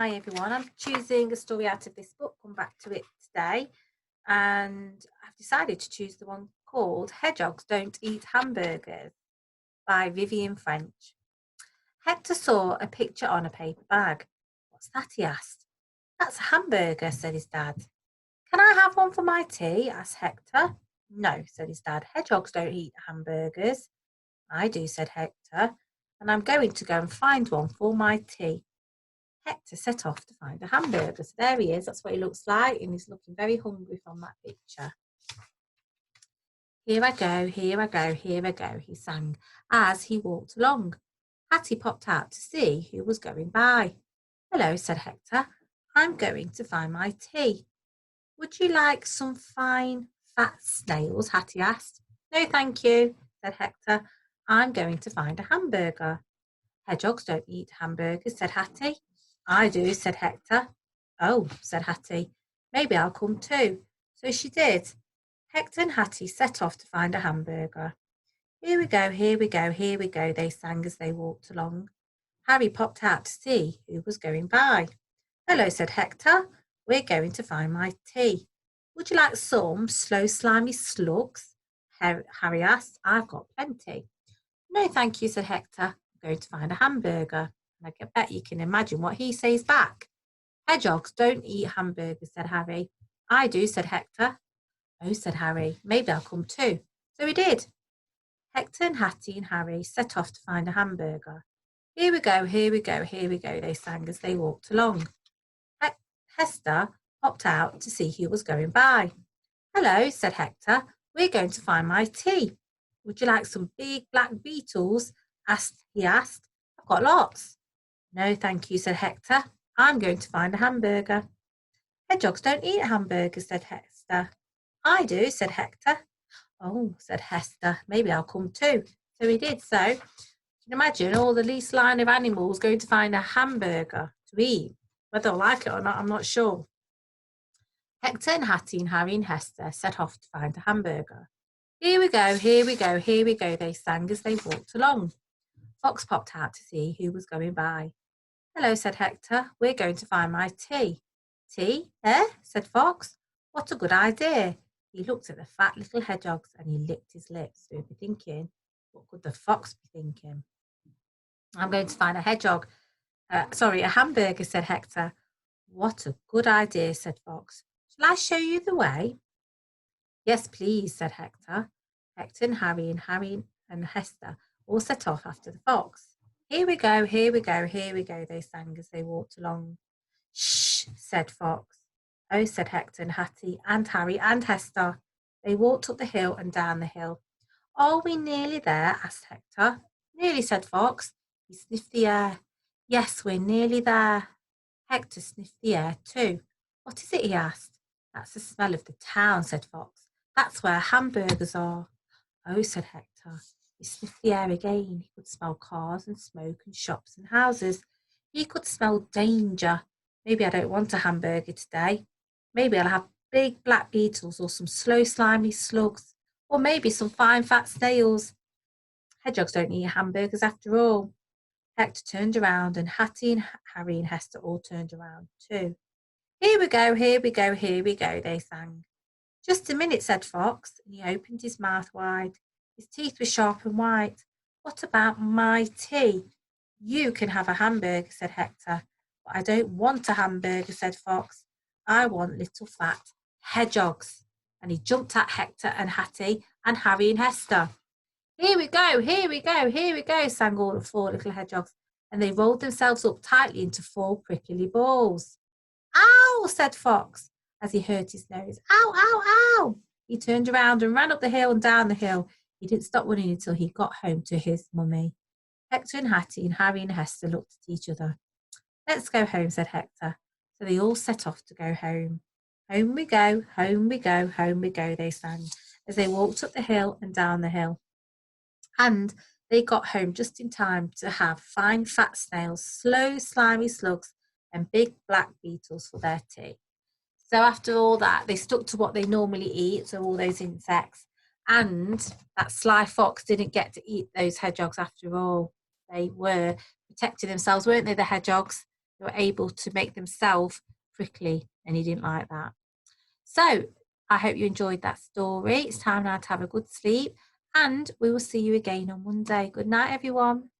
Hi everyone, I'm choosing a story out of this book, come back to it today, and I've decided to choose the one called Hedgehogs Don't Eat Hamburgers by Vivian French. Hector saw a picture on a paper bag. What's that? He asked. That's a hamburger, said his dad. Can I have one for my tea? Asked Hector. No, said his dad. Hedgehogs don't eat hamburgers. I do, said Hector, and I'm going to go and find one for my tea. Hector set off to find a hamburger. So there he is. That's what he looks like. And he's looking very hungry from that picture. Here I go, here I go, here I go, he sang as he walked along. Hattie popped out to see who was going by. Hello, said Hector. I'm going to find my tea. Would you like some fine, fat snails? Hattie asked. No, thank you, said Hector. I'm going to find a hamburger. Hedgehogs don't eat hamburgers, said Hattie. I do, said Hector. Oh, said Hattie. Maybe I'll come too. So she did. Hector and Hattie set off to find a hamburger. Here we go, here we go, here we go, they sang as they walked along. Harry popped out to see who was going by. Hello, said Hector. We're going to find my tea. Would you like some slow, slimy slugs? Harry asked. I've got plenty. No, thank you, said Hector. I'm going to find a hamburger. And I bet you can imagine what he says back. Hedgehogs don't eat hamburgers, said Harry. I do, said Hector. Oh, said Harry, maybe I'll come too. So he did. Hector and Hattie and Harry set off to find a hamburger. Here we go, here we go, here we go, they sang as they walked along. Hester popped out to see who was going by. Hello, said Hector. We're going to find my tea. Would you like some big black beetles? He asked. I've got lots. No, thank you, said Hector. I'm going to find a hamburger. Hedgehogs don't eat hamburgers, said Hester. I do, said Hector. Oh, said Hester, maybe I'll come too. So he did. So you can imagine all the least line of animals going to find a hamburger to eat. Whether they'll like it or not, I'm not sure. Hector and Hattie and Harry and Hester set off to find a hamburger. Here we go, here we go, here we go, they sang as they walked along. Fox popped out to see who was going by. Hello, said Hector. We're going to find my tea. Tea? Eh? Said Fox. What a good idea. He looked at the fat little hedgehogs and he licked his lips. So he'd be thinking, what could the fox be thinking? I'm going to find a a hamburger, said Hector. What a good idea, said Fox. Shall I show you the way? Yes, please, said Hector. Hector and Harry and Hester all set off after the fox. Here we go, here we go, here we go, they sang as they walked along. Shh, said Fox. Oh, said Hector and Hattie and Harry and Hester. They walked up the hill and down the hill. Are we nearly there? Asked Hector. Nearly, said Fox. He sniffed the air. Yes, we're nearly there. Hector sniffed the air too. What is it? He asked. That's the smell of the town, said Fox. That's where hamburgers are. Oh, said Hector. He sniffed the air again. He could smell cars and smoke and shops and houses. He could smell danger. Maybe I don't want a hamburger today. Maybe I'll have big black beetles or some slow slimy slugs, or maybe some fine fat snails. Hedgehogs don't eat hamburgers after all. Hector turned around and Hattie and Harry and Hester all turned around too. Here we go, here we go, here we go, they sang. Just a minute, said Fox, and he opened his mouth wide. His teeth were sharp and white. What about my tea? You can have a hamburger, said Hector. But I don't want a hamburger, said Fox. I want little fat hedgehogs. And he jumped at Hector and Hattie and Harry and Hester. Here we go, here we go, here we go, sang all the four little hedgehogs, and they rolled themselves up tightly into four prickly balls. Ow, said Fox, as he hurt his nose. Ow, ow, ow. He turned around and ran up the hill and down the hill. He didn't stop running until he got home to his mummy. Hector and Hattie and Harry and Hester looked at each other. Let's go home, said Hector. So they all set off to go home. Home we go, home we go, home we go, they sang, as they walked up the hill and down the hill. And they got home just in time to have fine fat snails, slow slimy slugs, and big black beetles for their tea. So after all that, they stuck to what they normally eat, so all those insects. And that sly fox didn't get to eat those hedgehogs after all. They were protecting themselves, weren't they, the hedgehogs? They were able to make themselves prickly, and he didn't like that. So I hope you enjoyed that story. It's time now to have a good sleep, and we will see you again on Monday. Good night, everyone.